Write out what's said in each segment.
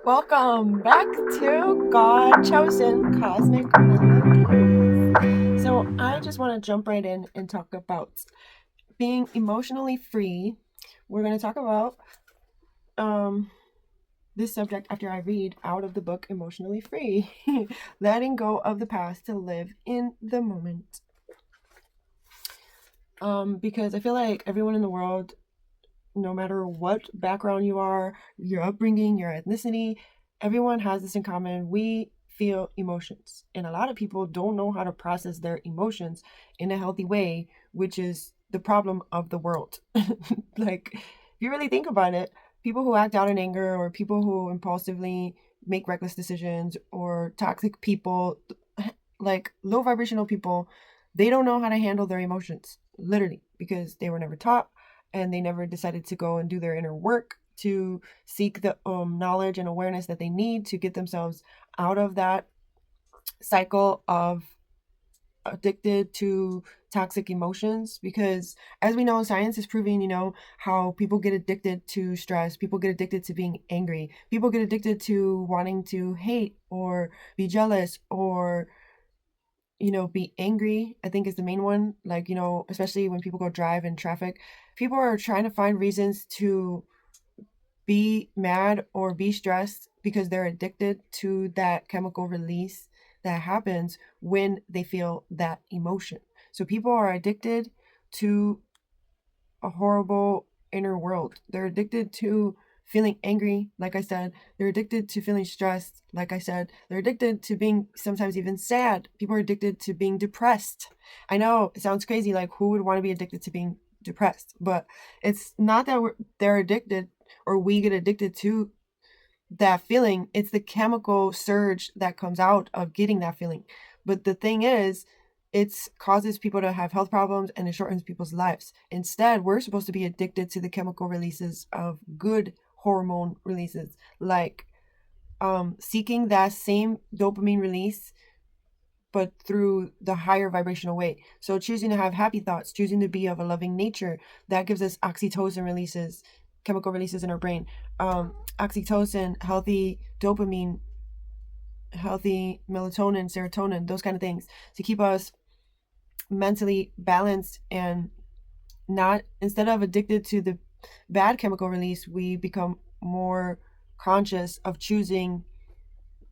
Welcome back to God Chosen Cosmic Melodies. So I just want to jump right in and talk about being emotionally free. We're going to talk about this subject after I read out of the book Emotionally Free. Letting go of the past to live in the moment. Because I feel like everyone in the world, no matter what background you are, your upbringing, your ethnicity, everyone has this in common. We feel emotions. And a lot of people don't know how to process their emotions in a healthy way, which is the problem of the world. Like, if you really think about it, people who act out in anger or people who impulsively make reckless decisions or toxic people, like low vibrational people, they don't know how to handle their emotions, literally, because they were never taught and they never decided to go and do their inner work to seek the knowledge and awareness that they need to get themselves out of that cycle of addicted to toxic emotions. Because as we know, science is proving, how people get addicted to stress, people get addicted to being angry, people get addicted to wanting to hate or be jealous or be angry, I think is the main one. Like, especially when people go drive in traffic, people are trying to find reasons to be mad or be stressed because they're addicted to that chemical release that happens when they feel that emotion. So people are addicted to a horrible inner world. They're addicted to feeling angry, like I said. They're addicted to feeling stressed, like I said. They're addicted to being sometimes even sad. People are addicted to being depressed. I know it sounds crazy, like who would want to be addicted to being depressed? But it's not that they're addicted or we get addicted to that feeling. It's the chemical surge that comes out of getting that feeling. But the thing is, it causes people to have health problems and it shortens people's lives. Instead, we're supposed to be addicted to the chemical releases of good hormone releases, like seeking that same dopamine release, but through the higher vibrational way. So choosing to have happy thoughts, choosing to be of a loving nature, that gives us oxytocin releases, chemical releases in our brain. Oxytocin, healthy dopamine, healthy melatonin, serotonin, those kind of things to keep us mentally balanced and not, instead of addicted to the bad chemical release, we become more conscious of choosing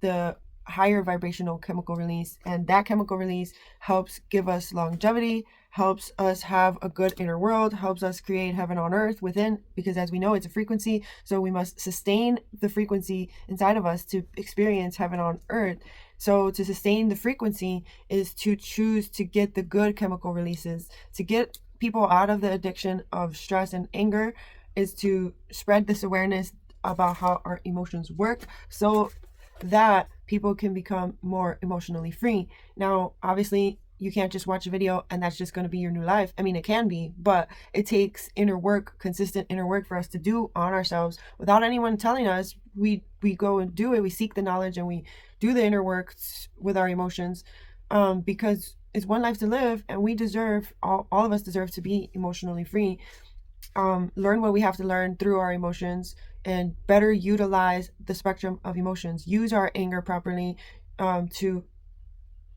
the higher vibrational chemical release. And that chemical release helps give us longevity, helps us have a good inner world, helps us create heaven on earth within, because as we know, it's a frequency. So we must sustain the frequency inside of us to experience heaven on earth. So to sustain the frequency is to choose to get the good chemical releases, to get people out of the addiction of stress and anger, is to spread this awareness about how our emotions work so that people can become more emotionally free. Now, obviously, you can't just watch a video and that's just going to be your new life. I mean, it can be, but it takes inner work, consistent inner work for us to do on ourselves without anyone telling us. We go and do it. We seek the knowledge and we do the inner work with our emotions, because it's one life to live and we deserve, all of us deserve to be emotionally free. Learn what we have to learn through our emotions and better utilize the spectrum of emotions. Use our anger properly to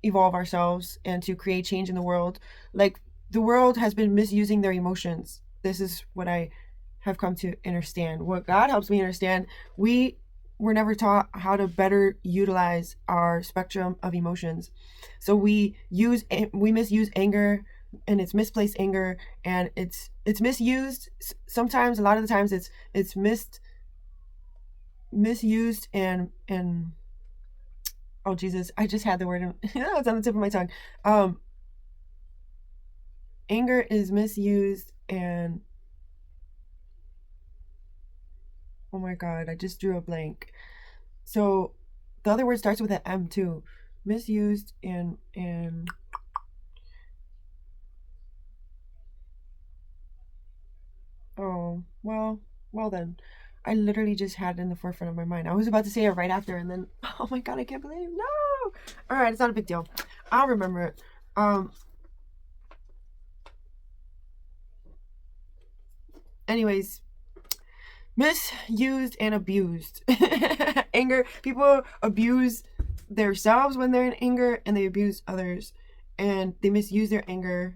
evolve ourselves and to create change in the world. Like, the world has been misusing their emotions. This is what I have come to understand. What God helps me understand, we were never taught how to better utilize our spectrum of emotions. So we misuse anger, and it's misplaced anger, and it's misused. Sometimes, a lot of the times, it's misused and oh Jesus, I just had the word. It's on the tip of my tongue. Anger is misused and oh my God, I just drew a blank. So the other word starts with an M too. Misused and oh, well then. I literally just had it in the forefront of my mind. I was about to say it right after, and then, oh my God, I can't believe, no! All right, it's not a big deal. I'll remember it. Anyways, Misused and abused. Anger. People abuse themselves when they're in anger, and they abuse others, and they misuse their anger.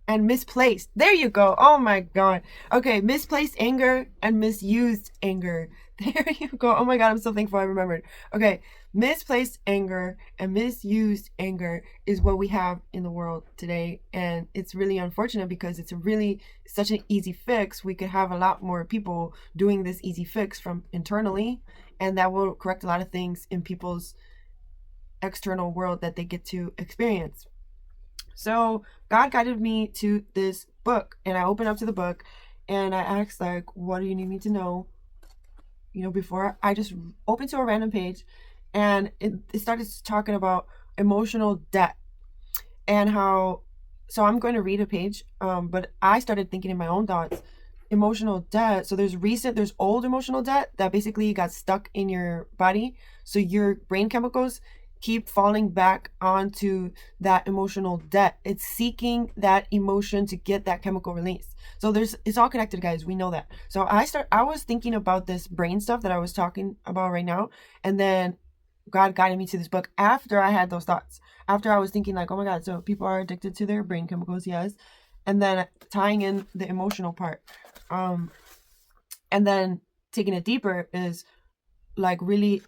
And misplaced. There you go. Oh my god. Okay, misplaced anger and misused anger. There you go. Oh my god, I'm so thankful I remembered. Okay, misplaced anger and misused anger is what we have in the world today, and it's really unfortunate because it's really such an easy fix. We could have a lot more people doing this easy fix from internally, and that will correct a lot of things in people's external world that they get to experience. So God guided me to this book, and I opened up to the book and I asked, like, what do you need me to know? Before I just opened to a random page, and it started talking about emotional debt and how. So I'm going to read a page, but I started thinking in my own thoughts, emotional debt. So there's old emotional debt that basically got stuck in your body. So your brain chemicals keep falling back onto that emotional debt. It's seeking that emotion to get that chemical release. So it's all connected, guys. We know that. So I was thinking about this brain stuff that I was talking about right now, and then God guided me to this book after I had those thoughts. After I was thinking, like, oh my God, so people are addicted to their brain chemicals, yes. And then tying in the emotional part. And then taking it deeper is like really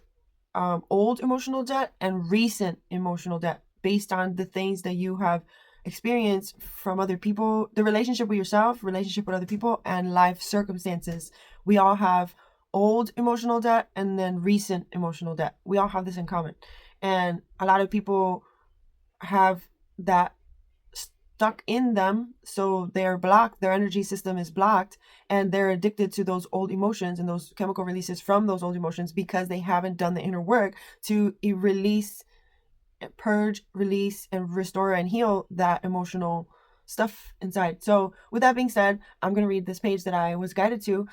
old emotional debt and recent emotional debt based on the things that you have experienced from other people, the relationship with yourself, relationship with other people, and life circumstances. We all have old emotional debt and then recent emotional debt. We all have this in common. And a lot of people have that stuck in them, so they're blocked, their energy system is blocked, and they're addicted to those old emotions and those chemical releases from those old emotions because they haven't done the inner work to release, purge, release, and restore and heal that emotional stuff inside. So with that being said, I'm going to read this page that I was guided to.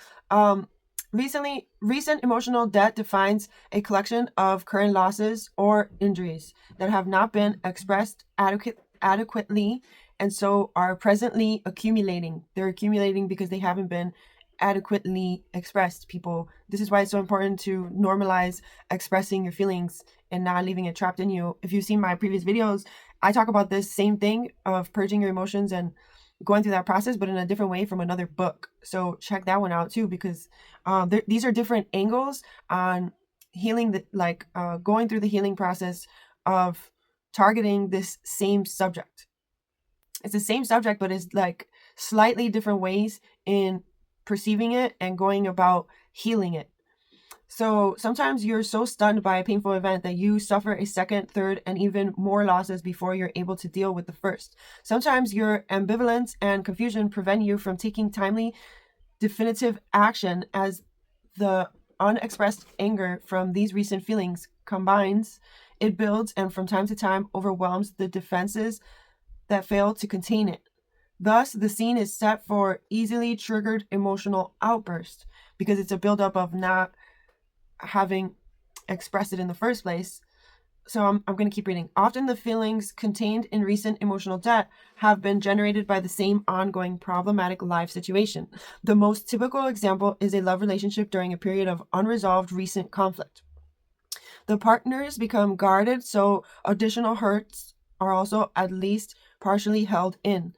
Recent emotional debt defines a collection of current losses or injuries that have not been expressed adequately, and so are presently accumulating. They're accumulating because they haven't been adequately expressed, people. This is why it's so important to normalize expressing your feelings and not leaving it trapped in you. If you've seen my previous videos, I talk about this same thing of purging your emotions and going through that process, but in a different way from another book. So check that one out too, because these are different angles on healing, going through the healing process of targeting this same subject. It's the same subject, but it's like slightly different ways in perceiving it and going about healing it. So sometimes you're so stunned by a painful event that you suffer a second, third, and even more losses before you're able to deal with the first. Sometimes your ambivalence and confusion prevent you from taking timely, definitive action as the unexpressed anger from these recent feelings combines, it builds, and from time to time overwhelms the defenses that fail to contain it. Thus, the scene is set for easily triggered emotional outbursts because it's a buildup of not having expressed it in the first place. So I'm going to keep reading. Often the feelings contained in recent emotional debt have been generated by the same ongoing problematic life situation. The most typical example is a love relationship during a period of unresolved recent conflict. The partners become guarded, so additional hurts are also at least partially held in.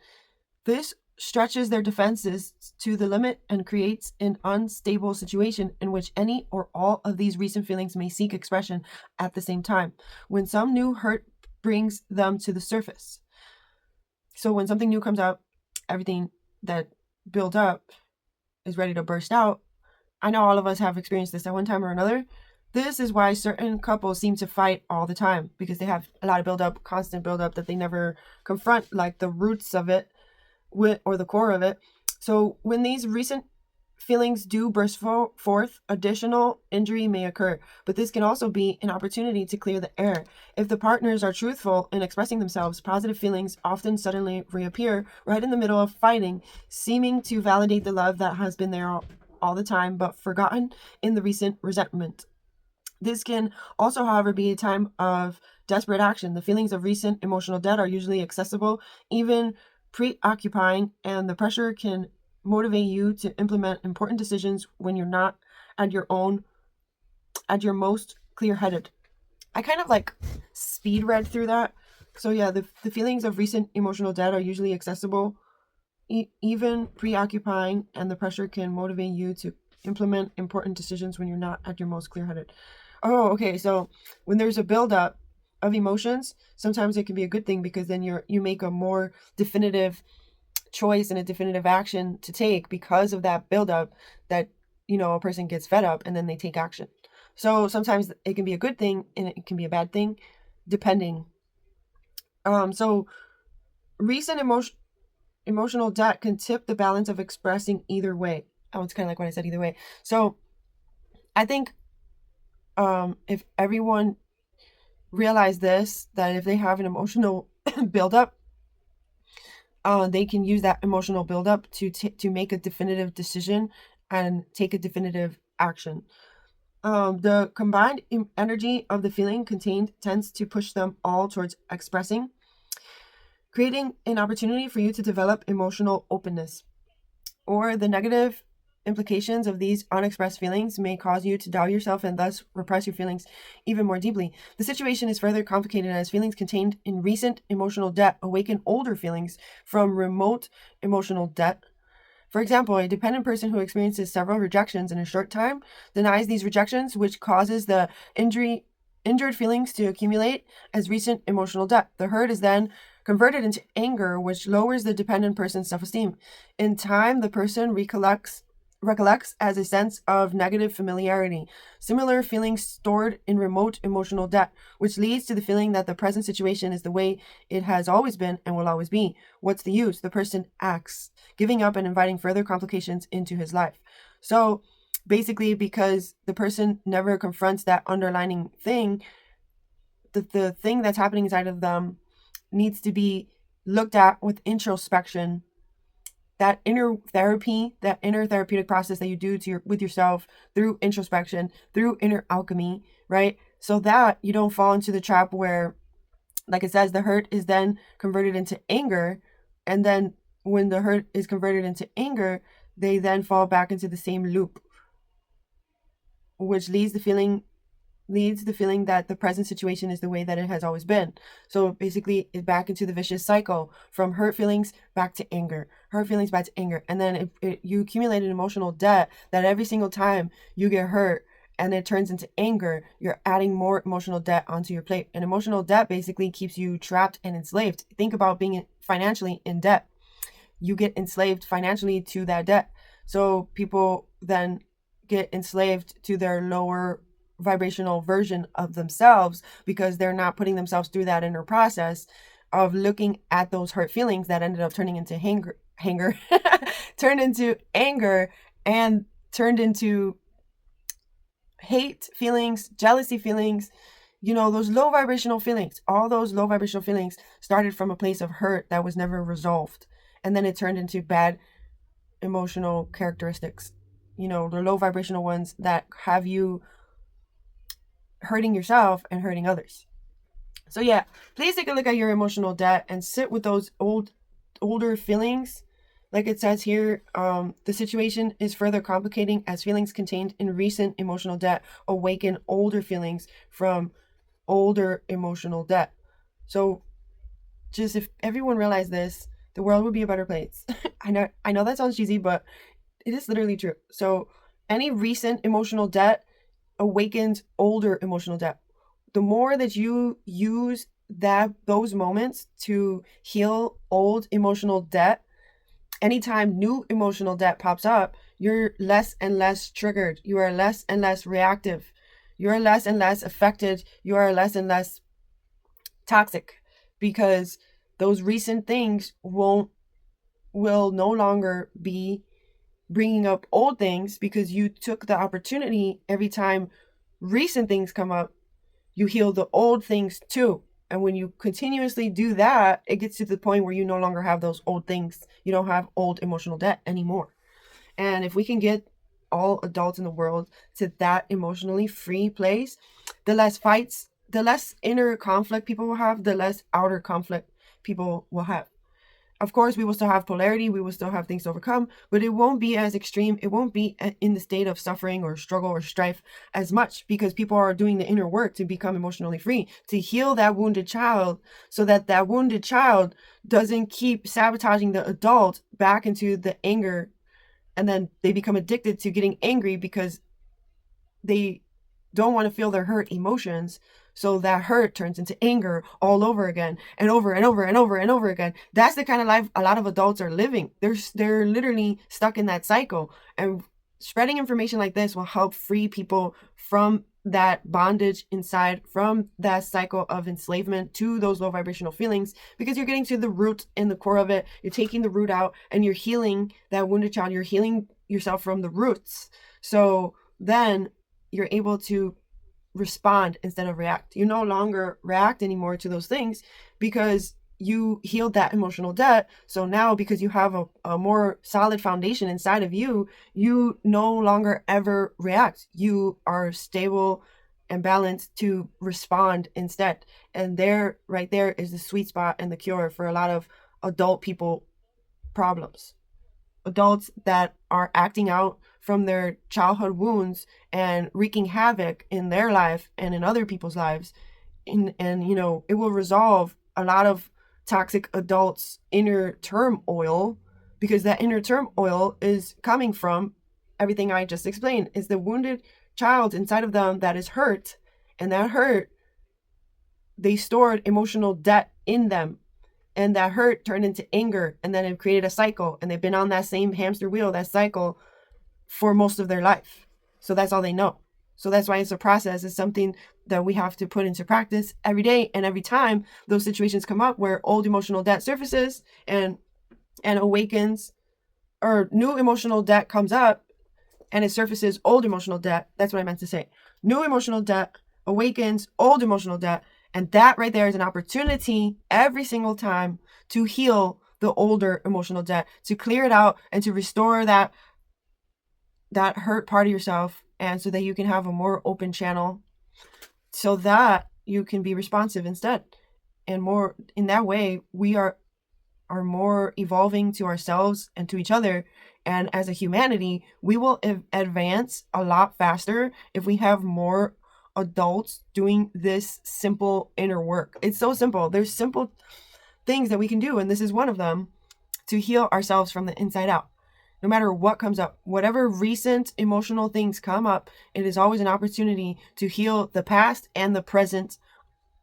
This stretches their defenses to the limit and creates an unstable situation in which any or all of these recent feelings may seek expression at the same time, when some new hurt brings them to the surface. So when something new comes out, everything that built up is ready to burst out. I know all of us have experienced this at one time or another. This is why certain couples seem to fight all the time, because they have a lot of buildup, constant buildup that they never confront, like the roots of it, or the core of it. So when these recent feelings do burst forth, additional injury may occur, but this can also be an opportunity to clear the air. If the partners are truthful in expressing themselves, positive feelings often suddenly reappear right in the middle of fighting, seeming to validate the love that has been there all the time but forgotten in the recent resentment. This can also, however, be a time of desperate action. The feelings of recent emotional debt are usually accessible, even preoccupying, and the pressure can motivate you to implement important decisions when you're not at your most clear-headed. I kind of like speed read through that. So yeah, the feelings of recent emotional debt are usually accessible, even preoccupying, and the pressure can motivate you to implement important decisions when you're not at your most clear-headed. Oh, okay. So when there's a buildup of emotions, sometimes it can be a good thing, because then you make a more definitive choice and a definitive action to take because of that buildup, that a person gets fed up and then they take action. So sometimes it can be a good thing and it can be a bad thing, depending. So recent emotional debt can tip the balance of expressing either way. Oh, it's kind of like what I said, either way. So I think if everyone realized this, that if they have an emotional buildup, they can use that emotional buildup to make a definitive decision and take a definitive action. The combined energy of the feeling contained tends to push them all towards expressing, creating an opportunity for you to develop emotional openness. Or the negative implications of these unexpressed feelings may cause you to doubt yourself and thus repress your feelings even more deeply. The situation is further complicated as feelings contained in recent emotional debt awaken older feelings from remote emotional debt. For example, a dependent person who experiences several rejections in a short time denies these rejections, which causes the injured feelings to accumulate as recent emotional debt. The hurt is then converted into anger, which lowers the dependent person's self-esteem. In time, the person recollects as a sense of negative familiarity, similar feelings stored in remote emotional debt, which leads to the feeling that the present situation is the way it has always been and will always be. What's the use? The person acts, giving up and inviting further complications into his life. So basically, because the person never confronts that underlying thing, the thing that's happening inside of them needs to be looked at with introspection. That inner therapy, that inner therapeutic process that you do with yourself through introspection, through inner alchemy, right? So that you don't fall into the trap where, like it says, the hurt is then converted into anger. And then when the hurt is converted into anger, they then fall back into the same loop, which leads the feeling that the present situation is the way that it has always been. So basically, it's back into the vicious cycle from hurt feelings back to anger, hurt feelings back to anger. And then you accumulate an emotional debt that every single time you get hurt and it turns into anger, you're adding more emotional debt onto your plate. And emotional debt basically keeps you trapped and enslaved. Think about being financially in debt. You get enslaved financially to that debt. So people then get enslaved to their lower vibrational version of themselves because they're not putting themselves through that inner process of looking at those hurt feelings that ended up turning into turned into anger, and turned into hate feelings, jealousy feelings, those low vibrational feelings. All those low vibrational feelings started from a place of hurt that was never resolved. And then it turned into bad emotional characteristics. The low vibrational ones that have you hurting yourself and hurting others. So yeah, please take a look at your emotional debt and sit with those older feelings. Like it says here, the situation is further complicating as feelings contained in recent emotional debt awaken older feelings from older emotional debt. So just if everyone realized this, the world would be a better place. I know that sounds cheesy, but it is literally true. So any recent emotional debt awakens older emotional debt. The more that you use those moments to heal old emotional debt, anytime new emotional debt pops up, you're less and less triggered. You are less and less reactive. You are less and less affected. You are less and less toxic, because those recent things will no longer be bringing up old things, because you took the opportunity. Every time recent things come up, you heal the old things too. And when you continuously do that, it gets to the point where you no longer have those old things. You don't have old emotional debt anymore. And if we can get all adults in the world to that emotionally free place, the less fights, the less inner conflict people will have, the less outer conflict people will have. Of course, we will still have polarity, we will still have things to overcome, but it won't be as extreme. It won't be in the state of suffering or struggle or strife as much, because people are doing the inner work to become emotionally free, to heal that wounded child, so that that wounded child doesn't keep sabotaging the adult back into the anger, and then they become addicted to getting angry because they don't want to feel their hurt emotions. So that hurt turns into anger all over again and over and over and over and over again. That's the kind of life a lot of adults are living. They're literally stuck in that cycle. And spreading information like this will help free people from that bondage inside, from that cycle of enslavement to those low vibrational feelings, because you're getting to the root and the core of it. You're taking the root out and you're healing that wounded child. You're healing yourself from the roots. So then you're able to respond instead of react. You no longer react anymore to those things because you healed that emotional debt. So now, because you have a more solid foundation inside of you, you no longer ever react. You are stable and balanced to respond instead. And there, right there, is the sweet spot and the cure for a lot of adult people problems. Adults that are acting out from their childhood wounds and wreaking havoc in their life and in other people's lives. And you know, it will resolve a lot of toxic adults' inner turmoil, because that inner turmoil is coming from everything I just explained. It's the wounded child inside of them that is hurt, and that hurt, they stored emotional debt in them. And that hurt turned into anger, and then it created a cycle, and they've been on that same hamster wheel, that cycle, for most of their life. So that's all they know. So that's why it's a process. It's something that we have to put into practice every day. And every time those situations come up where old emotional debt surfaces and awakens, or new emotional debt comes up and it surfaces old emotional debt. That's what I meant to say. New emotional debt awakens old emotional debt. And that right there is an opportunity every single time to heal the older emotional debt, to clear it out and to restore that hurt part of yourself, and so that you can have a more open channel, so that you can be responsive instead. And more in that way, we are more evolving to ourselves and to each other. And as a humanity, we will advance a lot faster if we have more adults doing this simple inner work. It's so simple. There's simple things that we can do, and this is one of them, to heal ourselves from the inside out. No matter what comes up, whatever recent emotional things come up, it is always an opportunity to heal the past and the present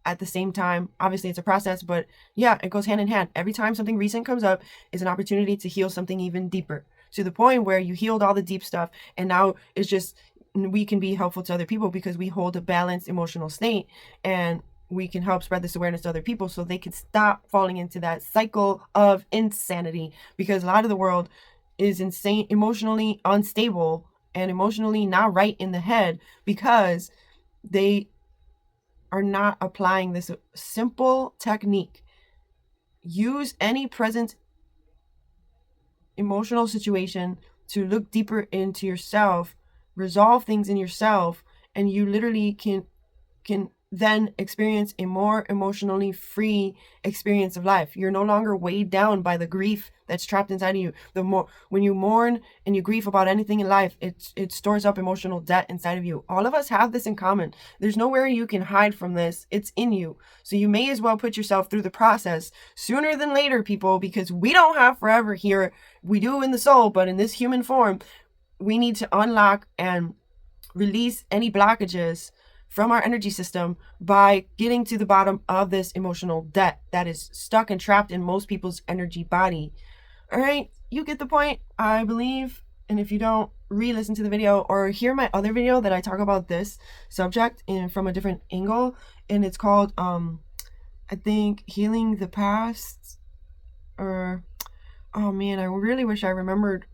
at the same time. Obviously, it's a process, but yeah, it goes hand in hand. Every time something recent comes up is an opportunity to heal something even deeper, to the point where you healed all the deep stuff, and now it's just, we can be helpful to other people because we hold a balanced emotional state, and we can help spread this awareness to other people so they can stop falling into that cycle of insanity. Because a lot of the world is insane, emotionally unstable, and emotionally not right in the head, because they are not applying this simple technique. Use any present emotional situation to look deeper into yourself, resolve things in yourself, and you literally can then experience a more emotionally free experience of life. You're no longer weighed down by the grief that's trapped inside of you. The more, when you mourn and you grieve about anything in life, it stores up emotional debt inside of you. All of us have this in common. There's nowhere you can hide from this. It's in you. So you may as well put yourself through the process sooner than later, people, because we don't have forever here. We do in the soul, but in this human form, we need to unlock and release any blockages from our energy system by getting to the bottom of this emotional debt that is stuck and trapped in most people's energy body. All right, you get the point, I believe. And if you don't, re-listen to the video or hear my other video that I talk about this subject from a different angle, and it's called I think Healing the Past, or oh man, I really wish I remembered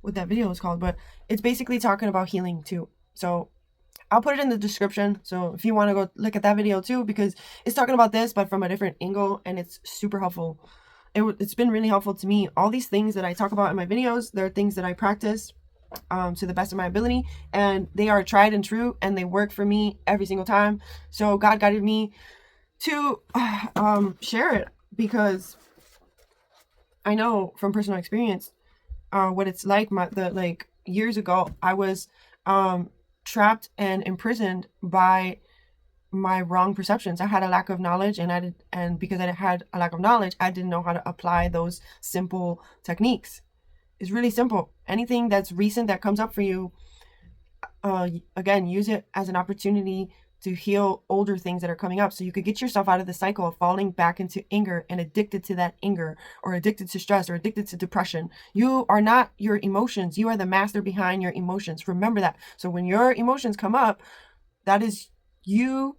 what that video was called, but it's basically talking about healing too. So I'll put it in the description, so if you want to go look at that video too, because it's talking about this but from a different angle, and it's super helpful. It's been really helpful to me. All these things that I talk about in my videos, they're things that I practice to the best of my ability, and they are tried and true, and they work for me every single time. So God guided me to share it, because I know from personal experience what it's like. Years ago, I was trapped and imprisoned by my wrong perceptions. I had a lack of knowledge, and because I had a lack of knowledge, I didn't know how to apply those simple techniques. It's really simple. Anything that's recent that comes up for you, again, use it as an opportunity to heal older things that are coming up, so you could get yourself out of the cycle of falling back into anger and addicted to that anger, or addicted to stress, or addicted to depression. You are not your emotions. You are the master behind your emotions. Remember that. So when your emotions come up, that is your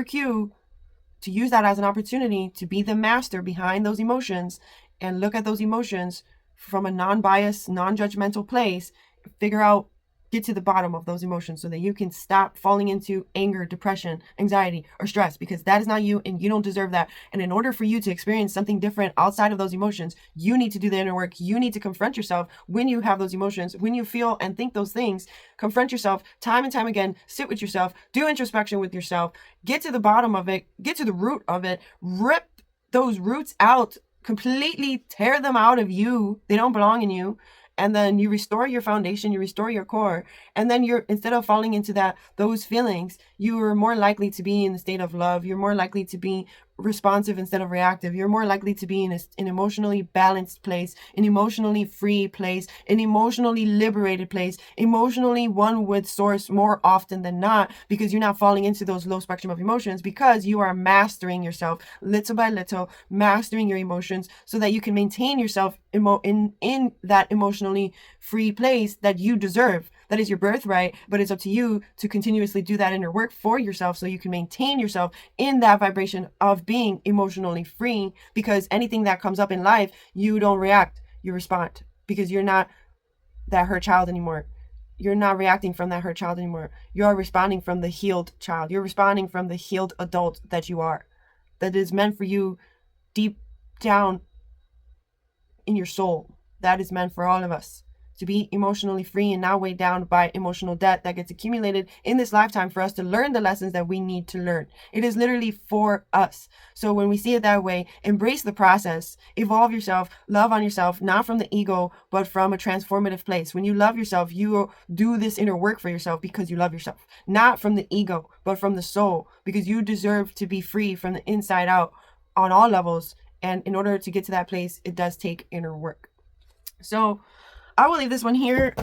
cue to use that as an opportunity to be the master behind those emotions, and look at those emotions from a non-biased, non-judgmental place. Figure out, get to the bottom of those emotions so that you can stop falling into anger, depression, anxiety, or stress, because that is not you, and you don't deserve that. And in order for you to experience something different outside of those emotions, you need to do the inner work. You need to confront yourself when you have those emotions, when you feel and think those things. Confront yourself time and time again. Sit with yourself. Do introspection with yourself. Get to the bottom of it. Get to the root of it. Rip those roots out. Completely tear them out of you. They don't belong in you. And then you restore your foundation, you restore your core. And then instead of falling into those feelings, you are more likely to be in the state of love. You're more likely to be responsive instead of reactive. You're more likely to be in an emotionally balanced place, an emotionally free place, an emotionally liberated place, emotionally one with source more often than not, because you're not falling into those low spectrum of emotions, because you are mastering yourself little by little, mastering your emotions so that you can maintain yourself in that emotionally free place that you deserve. That is your birthright, but it's up to you to continuously do that inner work for yourself so you can maintain yourself in that vibration of being emotionally free, because anything that comes up in life, you don't react, you respond, because you're not that hurt child anymore. You're not reacting from that hurt child anymore. You're responding from the healed child. You're responding from the healed adult that you are, that is meant for you deep down in your soul. That is meant for all of us, to be emotionally free and not weighed down by emotional debt that gets accumulated in this lifetime for us to learn the lessons that we need to learn. It is literally for us. So when we see it that way, embrace the process, evolve yourself, love on yourself, not from the ego, but from a transformative place. When you love yourself, you do this inner work for yourself because you love yourself, not from the ego, but from the soul, because you deserve to be free from the inside out on all levels. And in order to get to that place, it does take inner work. So I will leave this one here.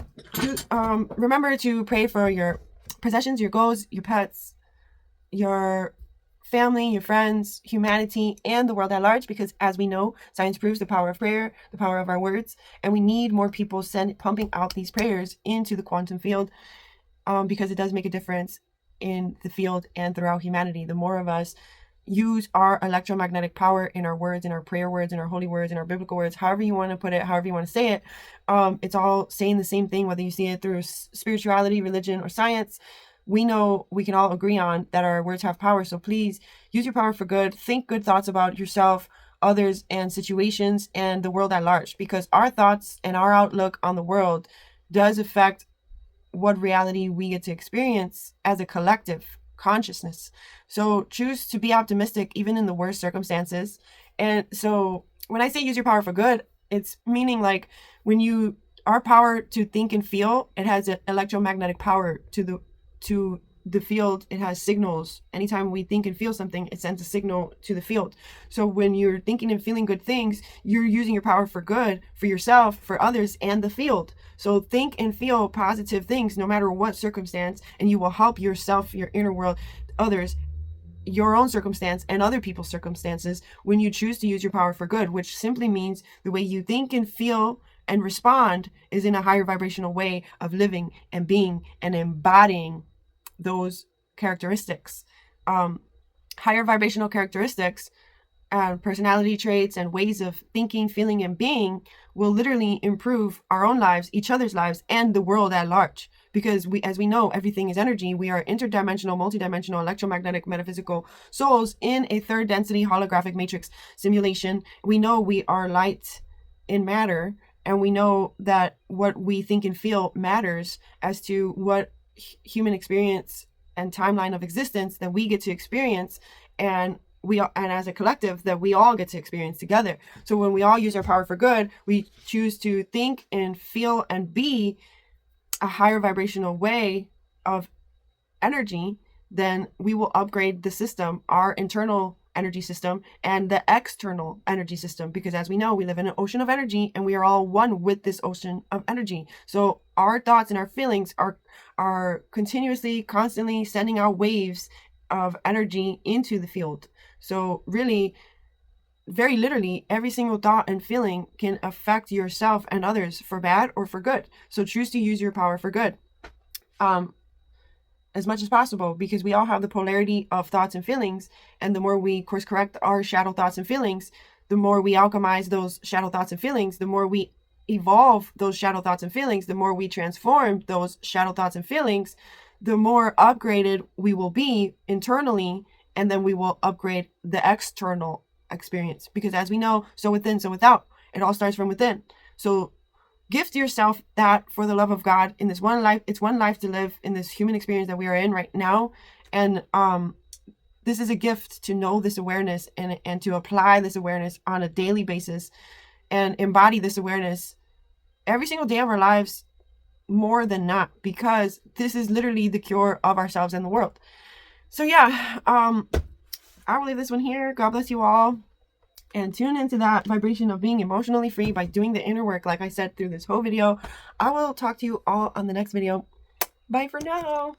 Remember to pray for your possessions, your goals, your pets, your family, your friends, humanity, and the world at large, because as we know, science proves the power of prayer, the power of our words, and we need more people pumping out these prayers into the quantum field, because it does make a difference in the field and throughout humanity. The more of us use our electromagnetic power in our words, in our prayer words, in our holy words, in our biblical words, however you want to put it, however you want to say it, it's all saying the same thing, whether you see it through spirituality, religion, or science. We know we can all agree on that our words have power. So please use your power for good. Think good thoughts about yourself, others, and situations, and the world at large, because our thoughts and our outlook on the world does affect what reality we get to experience as a collective consciousness. So choose to be optimistic even in the worst circumstances. And so when I say use your power for good, it's meaning like when our power to think and feel, it has an electromagnetic power to the field. It has signals. Anytime we think and feel something, it sends a signal to the field. So when you're thinking and feeling good things, you're using your power for good, for yourself, for others, and the field. So think and feel positive things no matter what circumstance, and you will help yourself, your inner world, others, your own circumstance, and other people's circumstances when you choose to use your power for good, which simply means the way you think and feel and respond is in a higher vibrational way of living and being and embodying those characteristics. Higher vibrational characteristics, personality traits, and ways of thinking, feeling, and being will literally improve our own lives, each other's lives, and the world at large. Because as we know, everything is energy. We are interdimensional, multidimensional, electromagnetic, metaphysical souls in a third density holographic matrix simulation. We know we are light in matter, and we know that what we think and feel matters as to what human experience and timeline of existence that we get to experience. And and as a collective, that we all get to experience together. So when we all use our power for good, we choose to think and feel and be a higher vibrational way of energy, then we will upgrade the system, our internal energy system and the external energy system, because as we know, we live in an ocean of energy and we are all one with this ocean of energy. So our thoughts and our feelings are continuously, constantly sending out waves of energy into the field. So really, very literally, every single thought and feeling can affect yourself and others for bad or for good. So choose to use your power for good as much as possible, because we all have the polarity of thoughts and feelings. And the more we course correct our shadow thoughts and feelings, the more we alchemize those shadow thoughts and feelings, the more we evolve those shadow thoughts and feelings, the more we transform those shadow thoughts and feelings, the more upgraded we will be internally, and then we will upgrade the external experience. Because as we know, so within, so without. It all starts from within. So gift yourself that for the love of God in this one life. It's one life to live in this human experience that we are in right now. And this is a gift to know this awareness and to apply this awareness on a daily basis and embody this awareness every single day of our lives, more than not, because this is literally the cure of ourselves and the world. So yeah, I will leave this one here. God bless you all. And tune into that vibration of being emotionally free by doing the inner work, like I said through this whole video. I will talk to you all on the next video. Bye for now.